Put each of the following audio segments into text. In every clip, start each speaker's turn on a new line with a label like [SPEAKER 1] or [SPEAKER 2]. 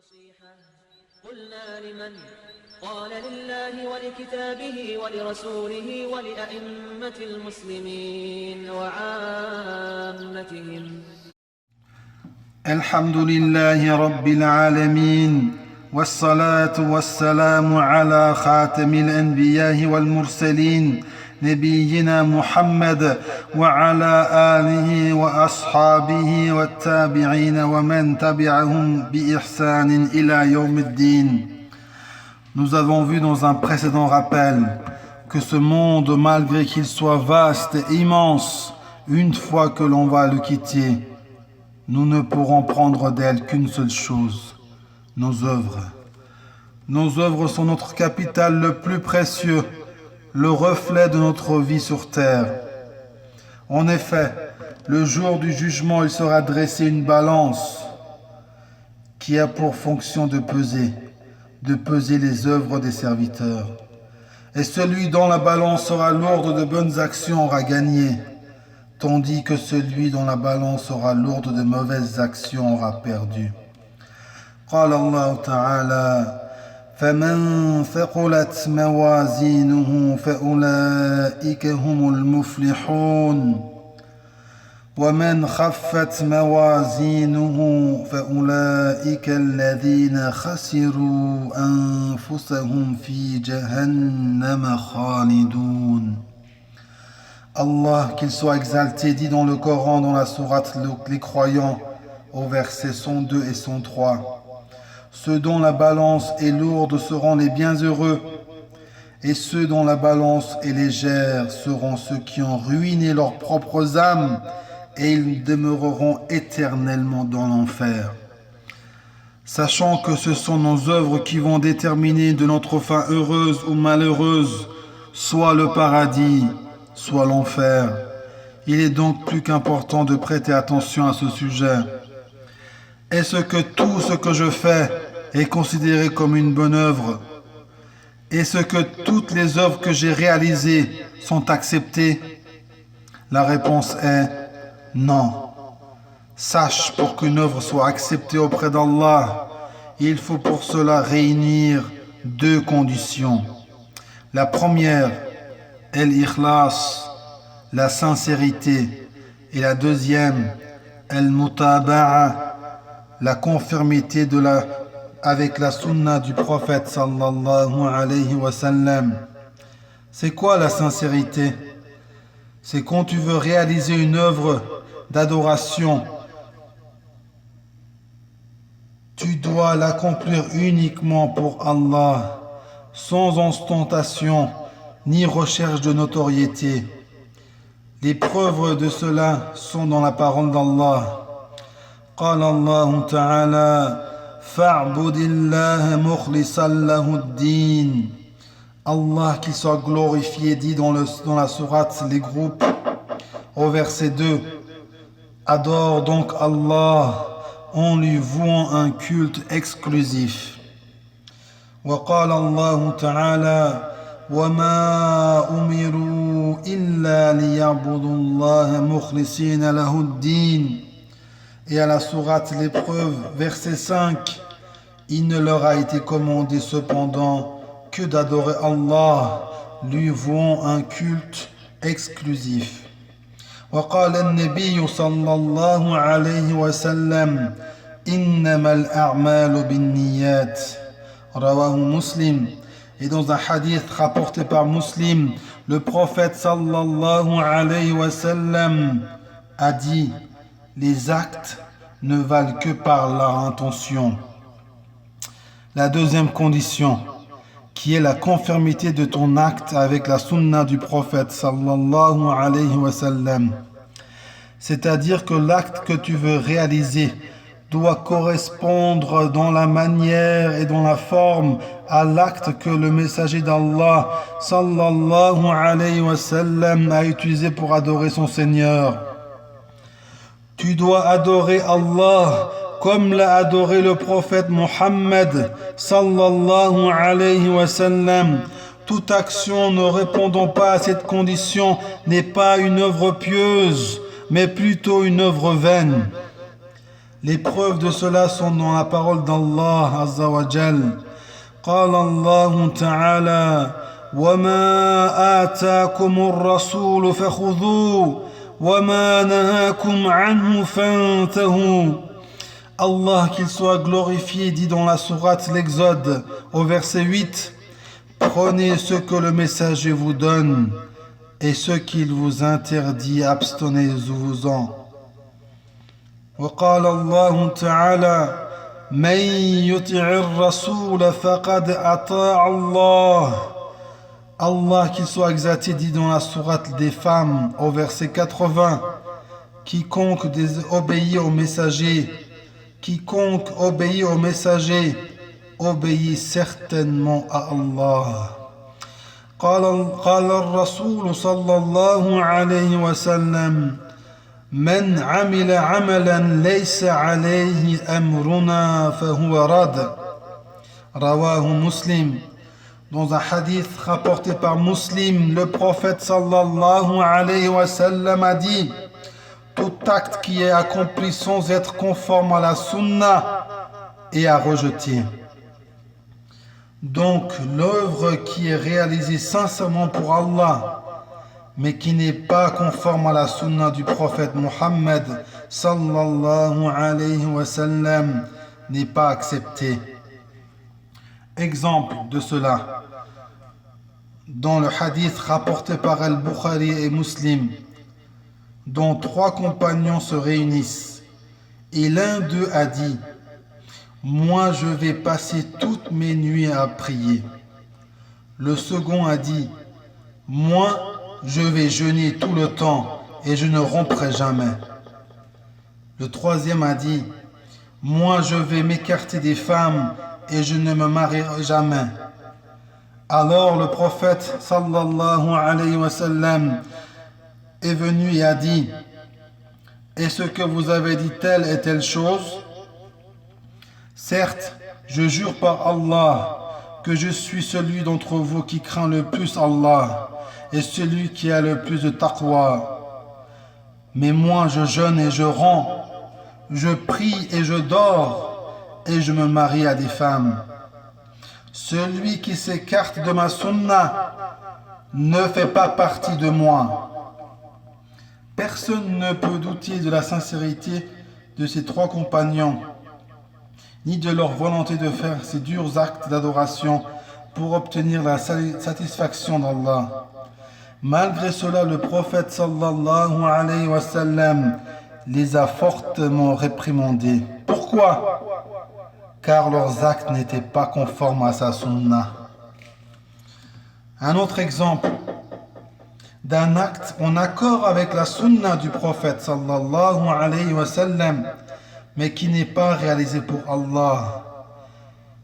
[SPEAKER 1] النصيحة قلنا لمن قال لله ولكتابه ولرسوله ولأئمة المسلمين وعامتهم.
[SPEAKER 2] الحمد لله رب العالمين والصلاة والسلام على خاتم الأنبياء والمرسلين نبينا محمد وعلى آله وأصحابه والتابعين ومن تبعهم بإحسان إلى يوم الدين. Nous avons vu dans un précédent rappel que ce monde, malgré qu'il soit vaste et immense, une fois que l'on va le quitter, nous ne pourrons prendre d'elle qu'une seule chose, nos œuvres. Nos œuvres sont notre capital le plus précieux, le reflet de notre vie sur terre. En effet, le jour du jugement, il sera dressé une balance qui a pour fonction de peser les œuvres des serviteurs. Et celui dont la balance sera lourde de bonnes actions aura gagné, tandis que celui dont la balance sera lourde de mauvaises actions aura perdu. قال الله تعالى فمن ثقلت موازينه فأولئك هم المفلحون ومن خفت موازينه فأولئك الذين خسروا أنفسهم في جهنم خالدون. Allah, qu'il soit exalté, dit dans le Coran, dans la sourate Les Croyants, au verset 102 et 103. Ceux dont la balance est lourde seront les bienheureux, et ceux dont la balance est légère seront ceux qui ont ruiné leurs propres âmes, et ils demeureront éternellement dans l'enfer. Sachant que ce sont nos œuvres qui vont déterminer de notre fin heureuse ou malheureuse, soit le paradis, soit l'enfer. Il est donc plus qu'important de prêter attention à ce sujet. Est-ce que tout ce que je fais est considéré comme une bonne œuvre? Est-ce que toutes les œuvres que j'ai réalisées sont acceptées? La réponse est non. Sache, pour qu'une œuvre soit acceptée auprès d'Allah, il faut pour cela réunir deux conditions. La première, al-ikhlas, la sincérité, et la deuxième, al-mutaba'a, la conformité avec la sunna du prophète sallallahu alayhi wa sallam. C'est quoi la sincérité? C'est quand tu veux réaliser une œuvre d'adoration, tu dois l'accomplir uniquement pour Allah, sans ostentation ni recherche de notoriété. Les preuves de cela sont dans la parole d'Allah. قال الله تعالى فاعبد الله مخلصا له الدين. Allah, qu'il soit glorifié, dit dans la sourate Les Groupes au verset 2, adore donc Allah en lui vouant un culte exclusif. وقال الله تعالى وما أمروا إلا ليعبدوا الله مخلصين له الدين. Et à la sourate L'Épreuve, verset 5, il ne leur a été commandé cependant que d'adorer Allah, lui vouant un culte exclusif. وقال النبي صلى الله عليه وسلم إنما الأعمال بالنيات رواه مسلم. Et dans un hadith rapporté par Muslim, le prophète sallallahu alayhi wa sallam a dit: les actes ne valent que par leur intention. La deuxième condition, qui est la conformité de ton acte avec la sunna du prophète sallallahu alayhi wa sallam. C'est-à-dire que l'acte que tu veux réaliser doit correspondre dans la manière et dans la forme à l'acte que le messager d'Allah sallallahu alayhi wa sallam a utilisé pour adorer son Seigneur. Tu dois adorer Allah comme l'a adoré le prophète Mohammed sallallahu alayhi wa sallam. Toute action ne répondant pas à cette condition n'est pas une œuvre pieuse, mais plutôt une œuvre vaine. Les preuves de cela sont dans la parole d'Allah Azza wa Jal. قال الله تعالى وما آتاكم الرسول فخذوه وما نهاكم عنه فانتهوا. Allah, qu'il soit glorifié, dit dans la sourate l'Exode au verset 8: Prenez ce que le messager vous donne et ce qu'il vous interdit, abstenez-vous-en. وقال الله تعالى من يطع الرسول فقد أطاع الله. Allah, qu'il soit exalté, dit dans la sourate des femmes au verset 80: Quiconque obéit au messager, obéit certainement à Allah. قال الرسول صلى الله عليه وسلم من عمل عملا ليس عليه أمرنا فهو رد. رواه مسلم. Dans un hadith rapporté par Muslim, le prophète sallallahu alayhi wa sallam a dit: tout acte qui est accompli sans être conforme à la sunna est à rejeter. Donc l'œuvre qui est réalisée sincèrement pour Allah, mais qui n'est pas conforme à la sunna du prophète Muhammad sallallahu alayhi wa sallam, n'est pas acceptée. Exemple de cela, dans le hadith rapporté par Al-Bukhari et Muslim, dont 3 compagnons se réunissent, et l'un d'eux a dit: moi je vais passer toutes mes nuits à prier. Le second a dit: moi je vais jeûner tout le temps et je ne romprai jamais. Le troisième a dit: moi je vais m'écarter des femmes et je ne me marierai jamais. Alors le prophète sallallahu alayhi wa sallam est venu et a dit: est-ce que vous avez dit telle et telle chose? Certes, je jure par Allah que je suis celui d'entre vous qui craint le plus Allah et celui qui a le plus de taqwa. Mais moi je jeûne et je romps, je prie et je dors, et je me marie à des femmes. Celui qui s'écarte de ma sunna ne fait pas partie de moi. Personne ne peut douter de la sincérité de ces 3 compagnons, ni de leur volonté de faire ces durs actes d'adoration pour obtenir la satisfaction d'Allah. Malgré cela, le prophète sallallahu alayhi wa sallam les a fortement réprimandés. Pourquoi? Car leurs actes n'étaient pas conformes à sa sunna. Un autre exemple d'un acte en accord avec la sunna du prophète sallallahu alayhi wa sallam, mais qui n'est pas réalisé pour Allah.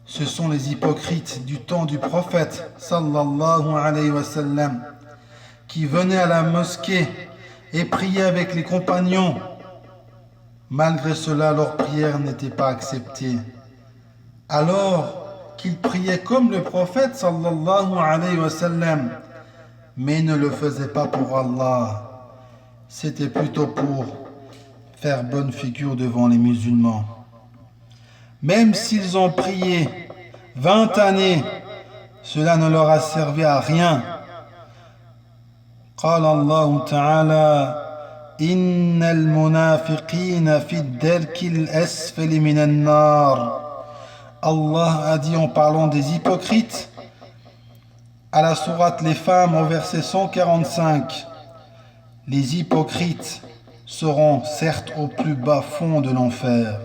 [SPEAKER 2] Ce sont les hypocrites du temps du prophète sallallahu alayhi wa sallam qui venaient à la mosquée et priaient avec les compagnons. Malgré cela, leur prière n'était pas acceptée. Alors qu'ils priaient comme le prophète sallallahu alayhi wa sallam, mais ne le faisaient pas pour Allah. C'était plutôt pour faire bonne figure devant les musulmans. Même s'ils ont prié 20 années, cela ne leur a servi à rien. قال الله تعالى إن المنافقين في الدرك الأسفل من النار. Allah a dit en parlant des hypocrites à la sourate Les Femmes au verset 145: les hypocrites seront certes au plus bas fond de l'enfer.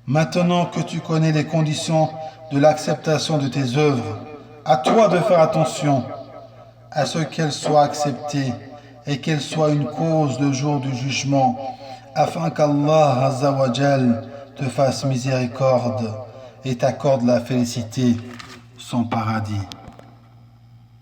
[SPEAKER 2] Maintenant que tu connais les conditions de l'acceptation de tes œuvres, à toi de faire attention à ce qu'elles soient acceptées et qu'elles soient une cause le jour du jugement, afin qu'Allah Azza wa Jal te fasse miséricorde et t'accorde la félicité, son paradis.